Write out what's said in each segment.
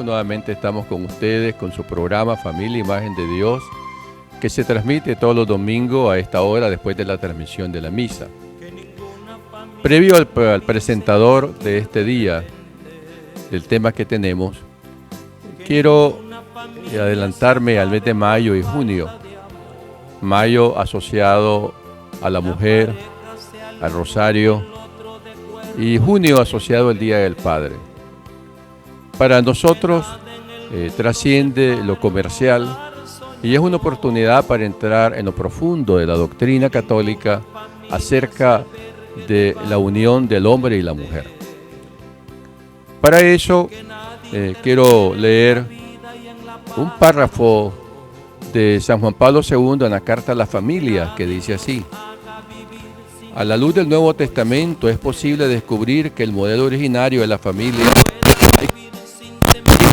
nuevamente estamos con ustedes, con su programa Familia Imagen de Dios, que se transmite todos los domingos a esta hora después de la transmisión de la misa. Previo al presentador de este día, del tema que tenemos, quiero adelantarme al mes de mayo y junio. Mayo asociado a la mujer, al rosario, y junio asociado al Día del Padre. Para nosotros trasciende lo comercial y es una oportunidad para entrar en lo profundo de la doctrina católica acerca de la unión del hombre y la mujer. Para eso quiero leer un párrafo de San Juan Pablo II en la Carta a la Familia, que dice así: a la luz del Nuevo Testamento es posible descubrir que el modelo originario de la familia es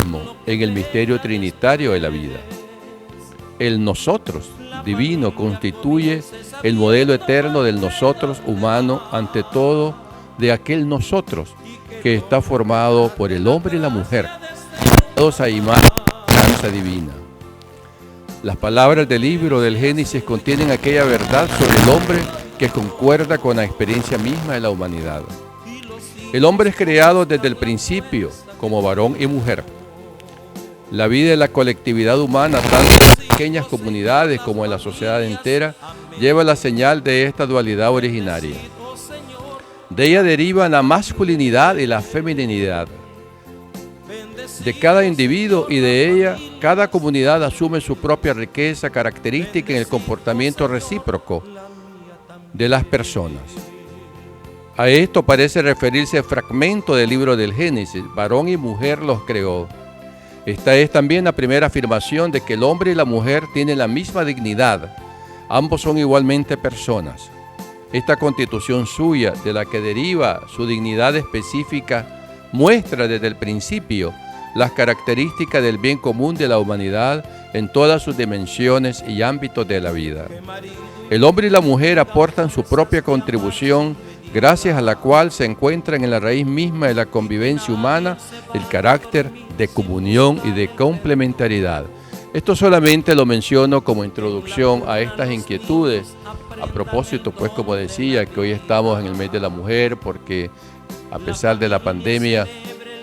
mismo en el misterio trinitario de la vida. El nosotros divino constituye el modelo eterno del nosotros humano, ante todo de aquel nosotros que está formado por el hombre y la mujer, todos a imagen y semejanza divina. Las palabras del libro del Génesis contienen aquella verdad sobre el hombre que concuerda con la experiencia misma de la humanidad. El hombre es creado desde el principio como varón y mujer. La vida de la colectividad humana, tanto en pequeñas comunidades como en la sociedad entera, lleva la señal de esta dualidad originaria. De ella derivan la masculinidad y la feminidad. De cada individuo y de ella, cada comunidad asume su propia riqueza característica en el comportamiento recíproco de las personas. A esto parece referirse el fragmento del libro del Génesis: varón y mujer los creó. Esta es también la primera afirmación de que el hombre y la mujer tienen la misma dignidad. Ambos son igualmente personas. Esta constitución suya, de la que deriva su dignidad específica, muestra desde el principio las características del bien común de la humanidad en todas sus dimensiones y ámbitos de la vida. El hombre y la mujer aportan su propia contribución, gracias a la cual se encuentran en la raíz misma de la convivencia humana el carácter de comunión y de complementariedad. Esto solamente lo menciono como introducción a estas inquietudes. A propósito, pues, como decía, que hoy estamos en el mes de la mujer, porque a pesar de la pandemia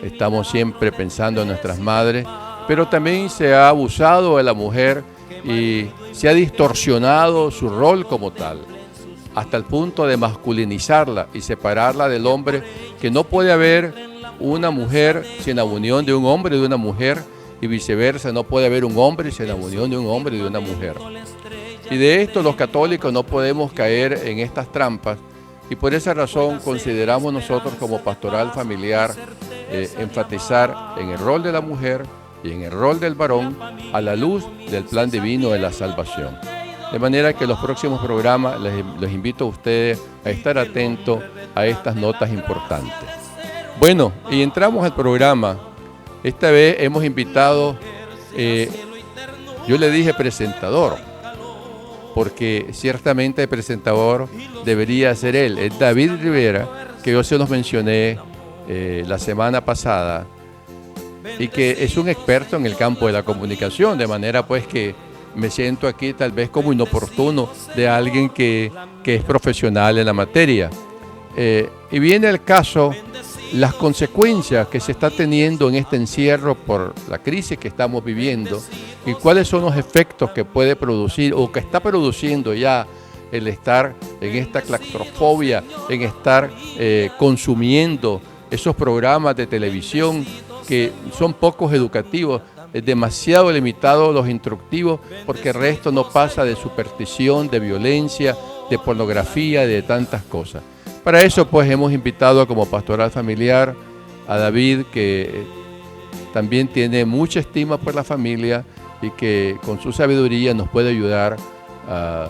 estamos siempre pensando en nuestras madres, pero también se ha abusado de la mujer y se ha distorsionado su rol como tal, hasta el punto de masculinizarla y separarla del hombre, que no puede haber una mujer sin la unión de un hombre y de una mujer, y viceversa, no puede haber un hombre sin la unión de un hombre y de una mujer. Y de esto los católicos no podemos caer en estas trampas, y por esa razón consideramos nosotros como pastoral familiar enfatizar en el rol de la mujer y en el rol del varón a la luz del plan divino de la salvación. De manera que los próximos programas les invito a ustedes a estar atentos a estas notas importantes. Bueno, y entramos al programa. Esta vez hemos invitado, yo le dije presentador, porque ciertamente el presentador debería ser él. Es David Rivera, que yo se los mencioné la semana pasada, y que es un experto en el campo de la comunicación, de manera pues que me siento aquí tal vez como inoportuno de alguien que es profesional en la materia. Y viene el caso, las consecuencias que se está teniendo en este encierro por la crisis que estamos viviendo, y cuáles son los efectos que puede producir o que está produciendo ya el estar en esta claustrofobia, en estar consumiendo esos programas de televisión que son pocos educativos, es demasiado limitado los instructivos, porque el resto no pasa de superstición, de violencia, de pornografía, de tantas cosas. Para eso pues hemos invitado como pastoral familiar a David, que también tiene mucha estima por la familia y que con su sabiduría nos puede ayudar a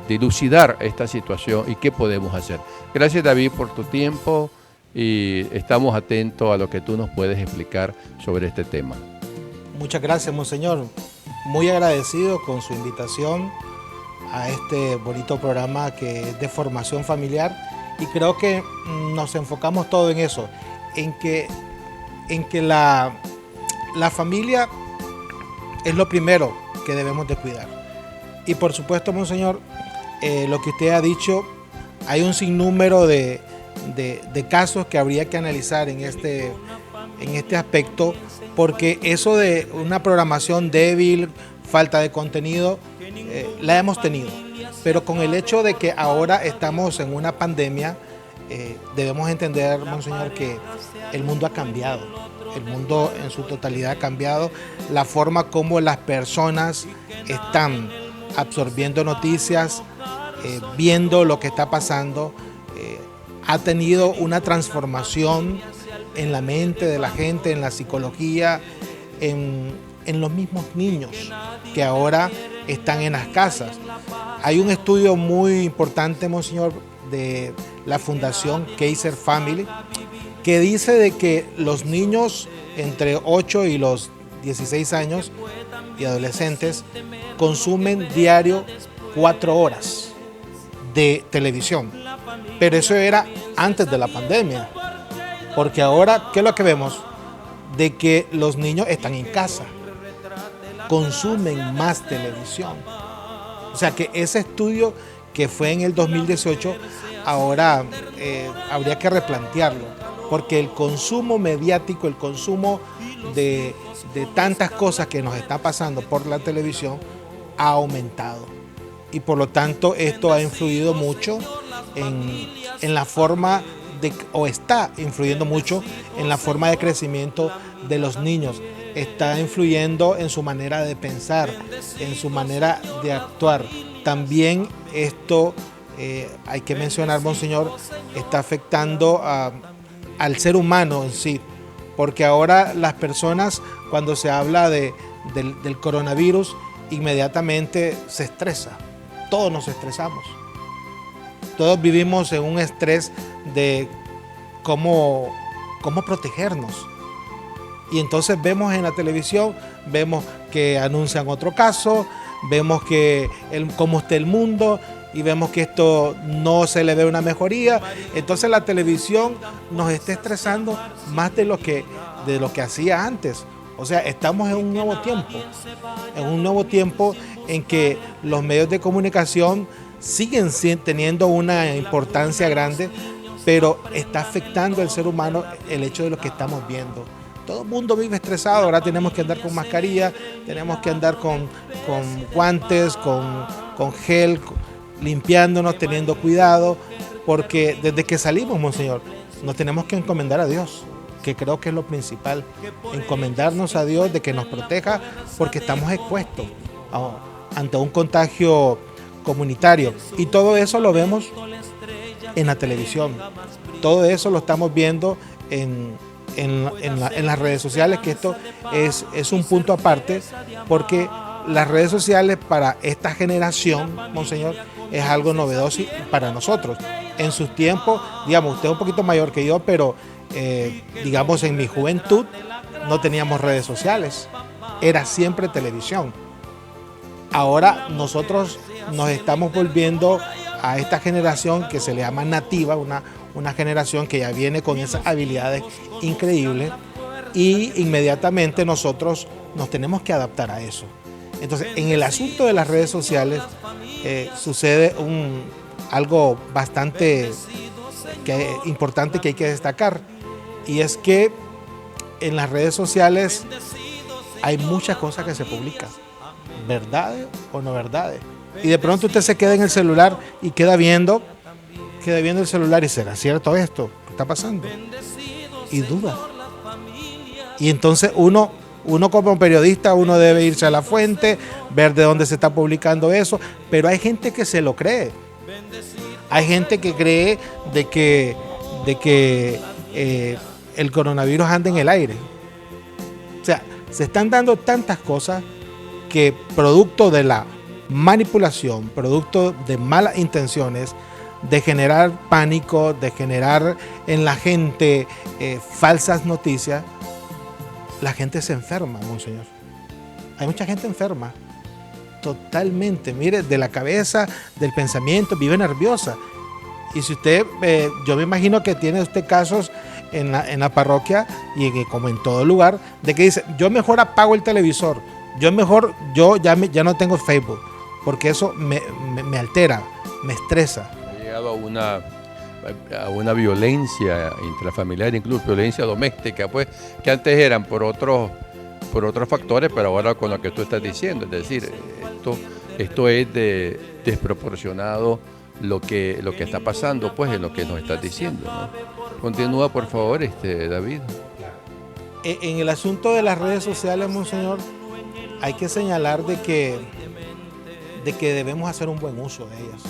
dilucidar esta situación y qué podemos hacer. Gracias, David, por tu tiempo, y estamos atentos a lo que tú nos puedes explicar sobre este tema. Muchas gracias, Monseñor. Muy agradecido con su invitación a este bonito programa que es de formación familiar, y creo que nos enfocamos todo en eso, en que la la familia es lo primero que debemos de cuidar. Y por supuesto, monseñor, lo que usted ha dicho, hay un sinnúmero de casos que habría que analizar en este aspecto, porque eso de una programación débil, falta de contenido, la hemos tenido. Pero con el hecho de que ahora estamos en una pandemia, debemos entender, monseñor, que el mundo ha cambiado. El mundo en su totalidad ha cambiado. La forma como las personas están absorbiendo noticias, viendo lo que está pasando, ha tenido una transformación en la mente de la gente, en la psicología, en los mismos niños que ahora están en las casas. Hay un estudio muy importante, monseñor, de la Fundación Kaiser Family, que dice de que los niños entre 8 y los 16 años y adolescentes consumen diario 4 horas de televisión. Pero eso era antes de la pandemia, porque ahora, ¿qué es lo que vemos? De que los niños están en casa, consumen más televisión. O sea que ese estudio que fue en el 2018, ahora habría que replantearlo, porque el consumo mediático, el consumo de tantas cosas que nos está pasando por la televisión ha aumentado. Y por lo tanto esto ha influido mucho en la forma o está influyendo mucho en la forma de crecimiento de los niños. Está influyendo en su manera de pensar, en su manera de actuar. También esto, hay que mencionar, monseñor, está afectando al ser humano en sí, porque ahora las personas, cuando se habla del coronavirus, inmediatamente se estresa. Todos nos estresamos. Todos vivimos en un estrés de cómo protegernos. Y entonces vemos en la televisión, vemos que anuncian otro caso, vemos que cómo está el mundo y vemos que esto no se le ve una mejoría. Entonces la televisión nos está estresando más de lo que hacía antes. O sea, estamos en un nuevo tiempo en que los medios de comunicación siguen teniendo una importancia grande, pero está afectando al ser humano el hecho de lo que estamos viendo. Todo el mundo vive estresado, ahora tenemos que andar con mascarilla, tenemos que andar con guantes, con gel, limpiándonos, teniendo cuidado, porque desde que salimos, monseñor, nos tenemos que encomendar a Dios, que creo que es lo principal, encomendarnos a Dios de que nos proteja, porque estamos expuestos ante un contagio comunitario. Y todo eso lo vemos en la televisión, todo eso lo estamos viendo en las redes sociales, que esto es un punto aparte, porque las redes sociales para esta generación, monseñor, es algo novedoso para nosotros. En sus tiempos, digamos, usted es un poquito mayor que yo, pero digamos en mi juventud no teníamos redes sociales, era siempre televisión. Ahora nosotros nos estamos volviendo a esta generación que se le llama nativa, una generación que ya viene con esas habilidades increíbles, y inmediatamente nosotros nos tenemos que adaptar a eso. Entonces, en el asunto de las redes sociales sucede algo bastante importante que hay que destacar, y es que en las redes sociales hay muchas cosas que se publican, verdades o no verdades, y de pronto usted se queda en el celular y queda viendo el celular y ¿será cierto esto que está pasando? Y duda. Y entonces uno como periodista, uno debe irse a la fuente, ver de dónde se está publicando eso, pero hay gente que se lo cree. Hay gente que cree de que el coronavirus anda en el aire. O sea, se están dando tantas cosas que producto de la manipulación, producto de malas intenciones, de generar pánico, de generar en la gente falsas noticias, la gente se enferma, monseñor. Hay mucha gente enferma, totalmente, mire, de la cabeza, del pensamiento, vive nerviosa. Y si usted, yo me imagino que tiene usted casos en la parroquia y como en todo lugar, de que dice, yo mejor apago el televisor, yo ya no tengo Facebook, porque eso me altera, me estresa. Ha llegado a una violencia intrafamiliar, incluso violencia doméstica, pues, que antes eran por otros factores, pero ahora con lo que tú estás diciendo, es decir, esto es desproporcionado lo que está pasando, pues, en lo que nos estás diciendo, ¿no? Continúa, por favor, David. En el asunto de las redes sociales, monseñor, hay que señalar de que debemos hacer un buen uso de ellas.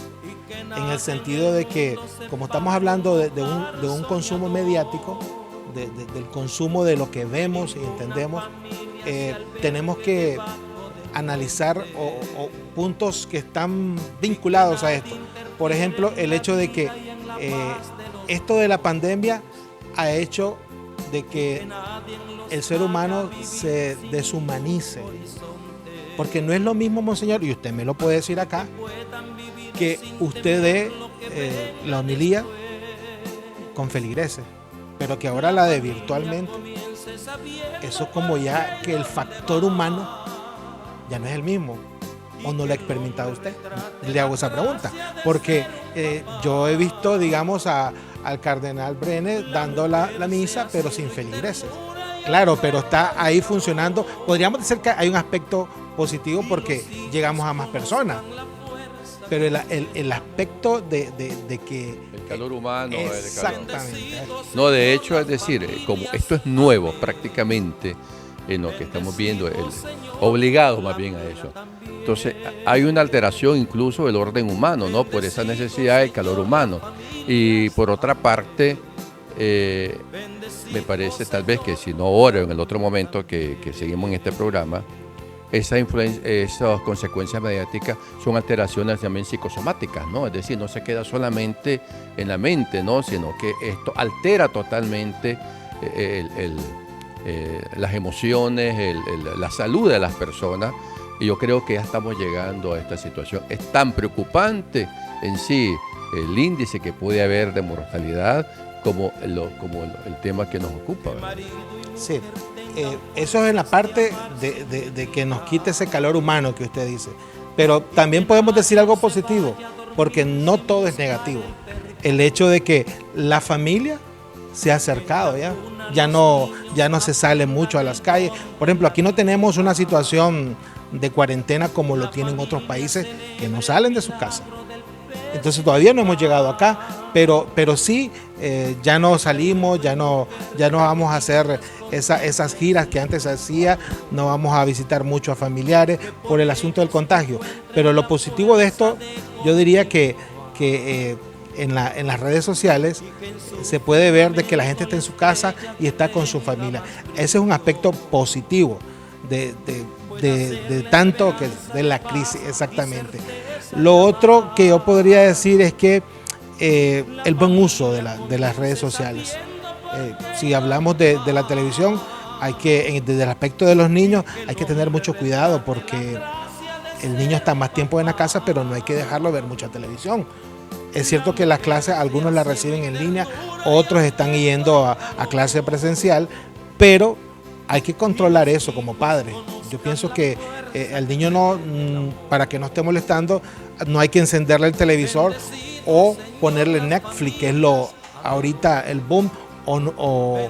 En el sentido de que, como estamos hablando de un consumo mediático, del consumo de lo que vemos y entendemos, tenemos que analizar puntos que están vinculados a esto. Por ejemplo, el hecho de que esto de la pandemia ha hecho de que el ser humano se deshumanice. Porque no es lo mismo, monseñor, y usted me lo puede decir acá, que usted dé la homilía con feligreses, pero que ahora la dé virtualmente. Eso es como ya que el factor humano ya no es el mismo. ¿O no lo ha experimentado usted? Le hago esa pregunta. Porque yo he visto, digamos, al cardenal Brenes dando la misa, pero sin feligreses. Claro, pero está ahí funcionando. Podríamos decir que hay un aspecto positivo porque llegamos a más personas. Pero el aspecto de que... El calor humano. Exactamente. No, de hecho, es decir, como esto es nuevo prácticamente en lo que estamos viendo, obligado más bien a eso. Entonces, hay una alteración incluso del orden humano, ¿no? Por esa necesidad del calor humano. Y por otra parte, me parece tal vez que si no ahora o en el otro momento que seguimos en este programa, esas consecuencias mediáticas son alteraciones también psicosomáticas, ¿no? Es decir, no se queda solamente en la mente, ¿no? Sino que esto altera totalmente las emociones, la salud de las personas. Y yo creo que ya estamos llegando a esta situación. Es tan preocupante en sí el índice que puede haber de mortalidad como el tema que nos ocupa, ¿verdad? Sí, eso es en la parte de que nos quite ese calor humano que usted dice. Pero también podemos decir algo positivo, porque no todo es negativo. El hecho de que la familia se ha acercado ya no se sale mucho a las calles. Por ejemplo, aquí no tenemos una situación de cuarentena como lo tienen otros países que no salen de sus casas. Entonces todavía no hemos llegado acá, pero sí, ya no salimos, ya no vamos a hacer esas giras que antes hacía, no vamos a visitar mucho a familiares por el asunto del contagio. Pero lo positivo de esto, yo diría que en las redes sociales se puede ver de que la gente está en su casa y está con su familia. Ese es un aspecto positivo de tanto que de la crisis, exactamente. Lo otro que yo podría decir es que el buen uso de las redes sociales. Si hablamos de la televisión, desde el aspecto de los niños, hay que tener mucho cuidado porque el niño está más tiempo en la casa, pero no hay que dejarlo ver mucha televisión. Es cierto que las clases, algunos las reciben en línea, otros están yendo a clase presencial, pero hay que controlar eso como padre. Yo pienso que al niño para que no esté molestando, no hay que encenderle el televisor o ponerle Netflix, que es ahorita el boom, o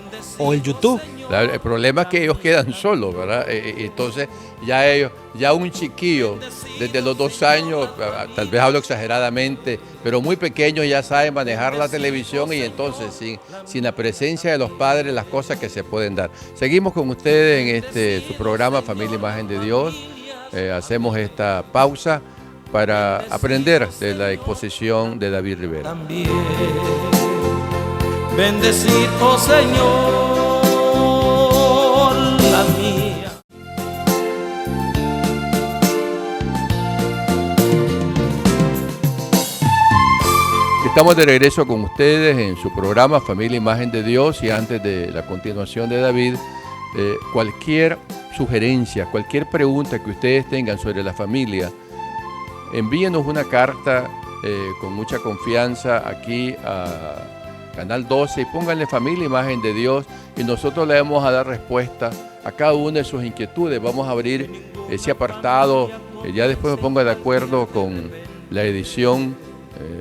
el YouTube. El problema es que ellos quedan solos, ¿verdad? Entonces ya un chiquillo desde los 2 años, tal vez hablo exageradamente, pero muy pequeño ya sabe manejar la televisión y entonces sin la presencia de los padres las cosas que se pueden dar. Seguimos con ustedes en su programa Familia Imagen de Dios. Hacemos esta pausa para aprender de la exposición de David Rivera. También bendecir, oh Señor, la mía. Estamos de regreso con ustedes en su programa Familia Imagen de Dios y antes de la continuación de David, cualquier sugerencia, cualquier pregunta que ustedes tengan sobre la familia, envíenos una carta con mucha confianza aquí Canal 12, y pónganle Familia Imagen de Dios, y nosotros le vamos a dar respuesta a cada una de sus inquietudes. Vamos a abrir ese apartado, ya después me pongo de acuerdo con la edición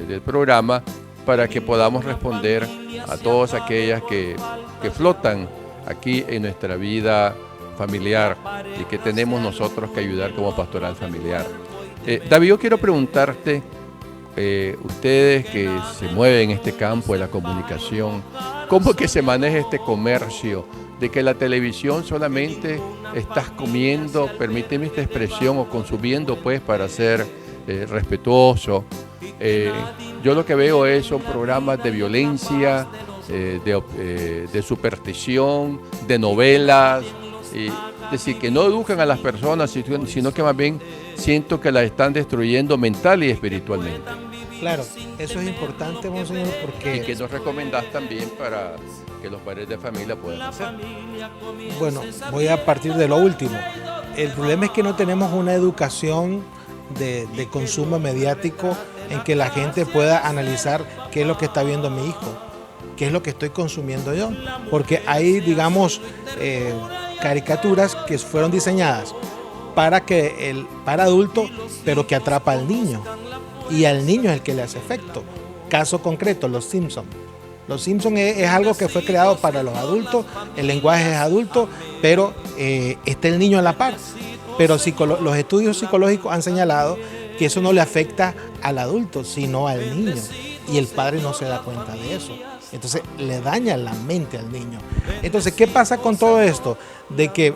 del programa para que podamos responder a todas aquellas que flotan aquí en nuestra vida familiar y que tenemos nosotros que ayudar como pastoral familiar. David, yo quiero preguntarte, ustedes que se mueven en este campo de la comunicación, ¿cómo que se maneja este comercio de que la televisión solamente estás comiendo, permíteme esta expresión, o consumiendo pues para ser respetuoso? Yo lo que veo son programas de violencia, de superstición, de novelas, es decir, que no educan a las personas, sino que más bien siento que las están destruyendo mental y espiritualmente. Claro, eso es importante, monseñor, porque... ¿Y qué nos recomendás también para que los padres de familia puedan hacer? Bueno, voy a partir de lo último. El problema es que no tenemos una educación de consumo mediático en que la gente pueda analizar qué es lo que está viendo mi hijo, qué es lo que estoy consumiendo yo. Porque hay, digamos, caricaturas que fueron diseñadas para adulto, pero que atrapa al niño. Y al niño es el que le hace efecto. Caso concreto, Los Simpsons. Los Simpsons es algo que fue creado para los adultos, el lenguaje es adulto, pero está el niño a la par. Pero los estudios psicológicos han señalado que eso no le afecta al adulto, sino al niño. Y el padre no se da cuenta de eso. Entonces le daña la mente al niño. Entonces, ¿qué pasa con todo esto? De que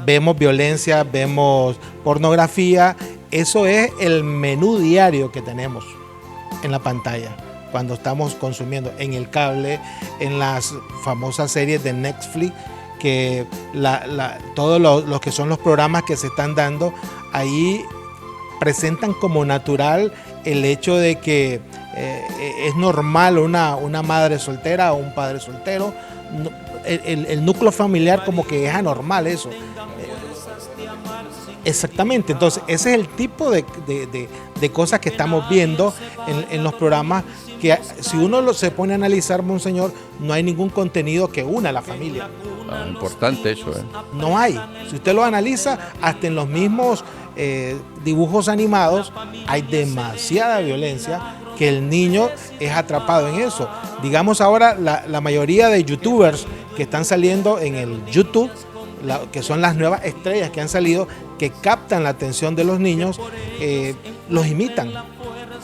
vemos violencia, vemos pornografía. Eso es el menú diario que tenemos en la pantalla cuando estamos consumiendo en el cable, en las famosas series de Netflix, que todos los que son los programas que se están dando ahí presentan como natural el hecho de que es normal una madre soltera o un padre soltero. El núcleo familiar como que es anormal eso. Exactamente, entonces ese es el tipo de cosas que estamos viendo en los programas, que si uno se pone a analizar, monseñor, no hay ningún contenido que una a la familia. Importante eso, No hay. Si usted lo analiza, hasta en los mismos dibujos animados hay demasiada violencia que el niño es atrapado en eso. Digamos ahora la mayoría de youtubers que están saliendo en el YouTube, que son las nuevas estrellas que han salido, que captan la atención de los niños, los imitan.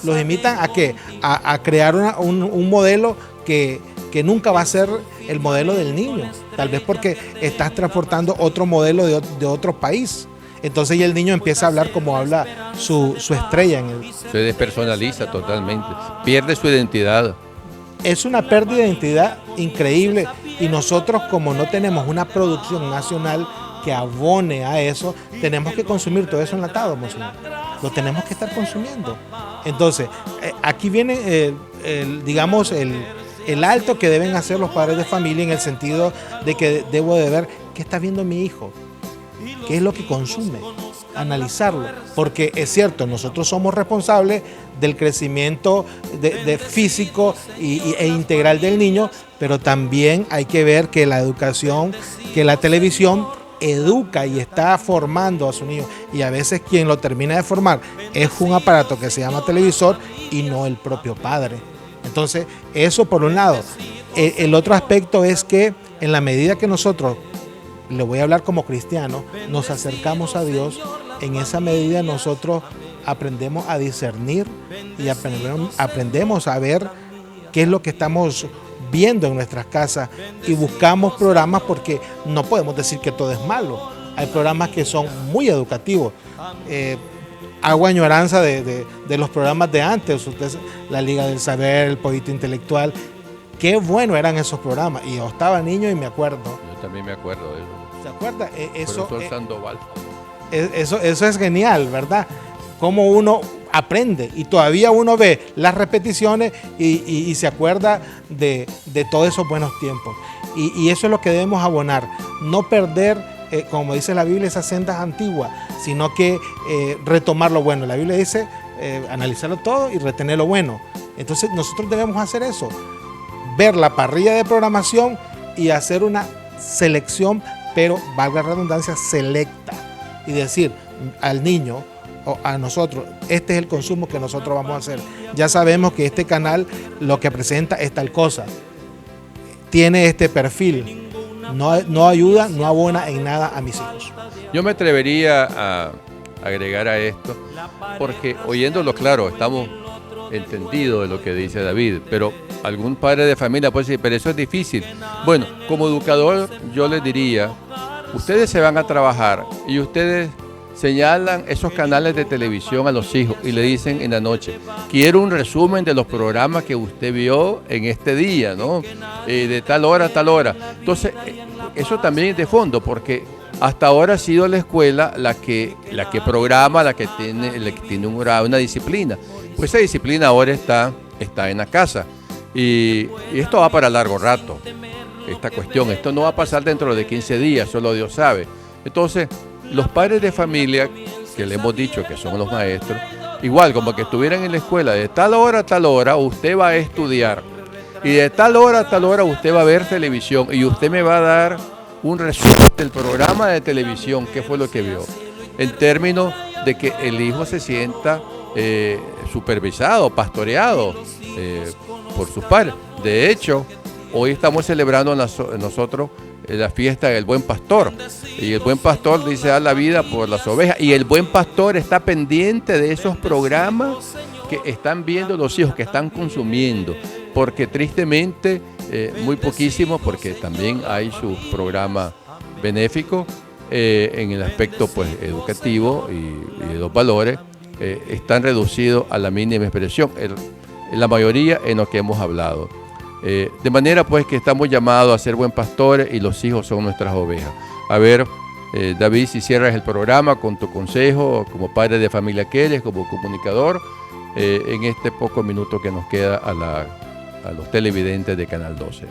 ¿Los imitan a qué? A crear un modelo que nunca va a ser el modelo del niño. Tal vez porque estás transportando otro modelo de otro país. Entonces ya el niño empieza a hablar como habla su estrella. Se despersonaliza totalmente, pierde su identidad. Es una pérdida de identidad increíble, y nosotros, como no tenemos una producción nacional que abone a eso, tenemos que consumir todo eso enlatado, monseñor. Lo tenemos que estar consumiendo. Entonces, aquí viene, digamos, el alto que deben hacer los padres de familia, en el sentido de que debo de ver qué está viendo mi hijo, qué es lo que consume, analizarlo, porque es cierto, nosotros somos responsables del crecimiento de físico e integral del niño, pero también hay que ver que la educación, que la televisión educa y está formando a su niño, y a veces quien lo termina de formar es un aparato que se llama televisor y no el propio padre. Entonces, eso por un lado. El otro aspecto es que en la medida que nosotros, le voy a hablar como cristiano, nos acercamos a Dios, en esa medida nosotros aprendemos a discernir y aprendemos a ver qué es lo que estamos viendo en nuestras casas, y buscamos programas, porque no podemos decir que todo es malo. Hay programas que son muy educativos. Hago añoranza de los programas de antes, la Liga del Saber, el Pollito Intelectual. Qué bueno eran esos programas, y yo estaba niño y me acuerdo. Yo también me acuerdo de eso. ¿Se acuerda? Profesor Sandoval. Eso es genial, ¿verdad? Cómo uno aprende, y todavía uno ve las repeticiones y se acuerda de todos esos buenos tiempos. Y eso es lo que debemos abonar, no perder, como dice la Biblia, esas sendas antiguas, sino que retomar lo bueno. La Biblia dice analizarlo todo y retener lo bueno. Entonces nosotros debemos hacer eso, ver la parrilla de programación y hacer una selección, pero valga la redundancia, selecta, y decir al niño o a nosotros, este es el consumo que nosotros vamos a hacer. Ya sabemos que este canal lo que presenta es tal cosa, tiene este perfil, no ayuda, no abona en nada a mis hijos. Yo me atrevería a agregar a esto, porque oyéndolo claro, estamos entendidos de lo que dice David, pero algún padre de familia puede decir, pero eso es difícil. Bueno, como educador yo les diría, ustedes se van a trabajar y ustedes señalan esos canales de televisión a los hijos y le dicen en la noche, quiero un resumen de los programas que usted vio en este día, ¿no? De tal hora a tal hora. Entonces, eso también es de fondo, porque hasta ahora ha sido la escuela la que programa, la que tiene una disciplina. Pues esa disciplina ahora está en la casa. Y esto va para largo rato, esta cuestión. Esto no va a pasar dentro de 15 días, solo Dios sabe. Entonces, los padres de familia, que le hemos dicho que son los maestros, igual como que estuvieran en la escuela, de tal hora a tal hora usted va a estudiar. Y de tal hora a tal hora usted va a ver televisión y usted me va a dar un resumen del programa de televisión, qué fue lo que vio, en términos de que el hijo se sienta supervisado, pastoreado por sus padres. De hecho, hoy estamos celebrando nosotros la fiesta del buen pastor, y el buen pastor dice dar la vida por las ovejas, y el buen pastor está pendiente de esos programas que están viendo los hijos, que están consumiendo, porque tristemente muy poquísimo, porque también hay sus programas benéficos en el aspecto pues educativo y de los valores, están reducidos a la mínima expresión, la mayoría en lo que hemos hablado. De manera pues que estamos llamados a ser buen pastores y los hijos son nuestras ovejas. A ver, David, si cierras el programa con tu consejo como padre de familia que eres, como comunicador, en este poco minuto que nos queda a los televidentes de Canal 12.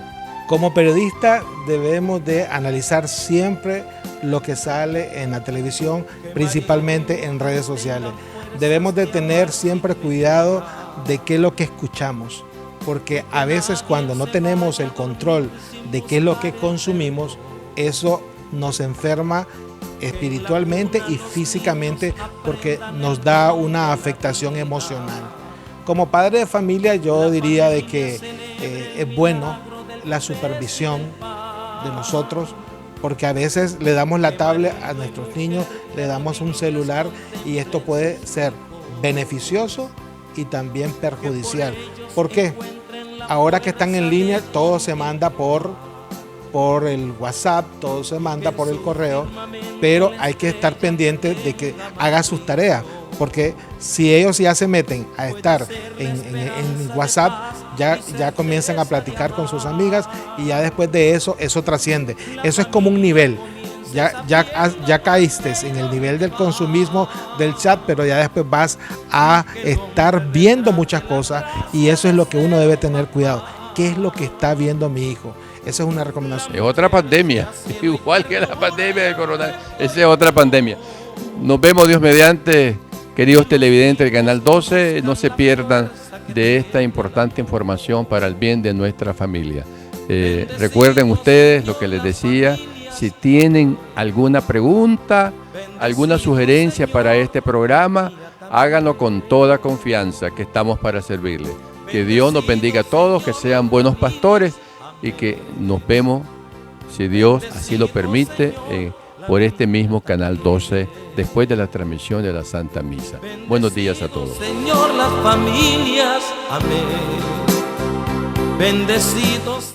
Como periodista debemos de analizar siempre lo que sale en la televisión, principalmente en redes sociales. Debemos de tener siempre cuidado de qué es lo que escuchamos, porque a veces cuando no tenemos el control de qué es lo que consumimos, eso nos enferma espiritualmente y físicamente, porque nos da una afectación emocional. Como padre de familia yo diría de que es bueno la supervisión de nosotros, porque a veces le damos la tablet a nuestros niños, le damos un celular y esto puede ser beneficioso y también perjudicial. ¿Por qué? Ahora que están en línea, todo se manda por el WhatsApp, todo se manda por el correo, pero hay que estar pendiente de que haga sus tareas, porque si ellos ya se meten a estar en WhatsApp, ya comienzan a platicar con sus amigas y ya después de eso trasciende. Eso es como un nivel. Ya caíste en el nivel del consumismo del chat, pero ya después vas a estar viendo muchas cosas y eso es lo que uno debe tener cuidado. ¿Qué es lo que está viendo mi hijo? Esa es una recomendación. Es otra pandemia, igual que la pandemia del coronavirus. Esa es otra pandemia. Nos vemos, Dios mediante, queridos televidentes del Canal 12. No se pierdan de esta importante información para el bien de nuestra familia. Recuerden ustedes lo que les decía. Si tienen alguna pregunta, alguna sugerencia para este programa, háganlo con toda confianza, que estamos para servirles. Que Dios nos bendiga a todos, que sean buenos pastores y que nos vemos, si Dios así lo permite, por este mismo Canal 12, después de la transmisión de la Santa Misa. Buenos días a todos. Señor, las familias, amén. Bendecidos.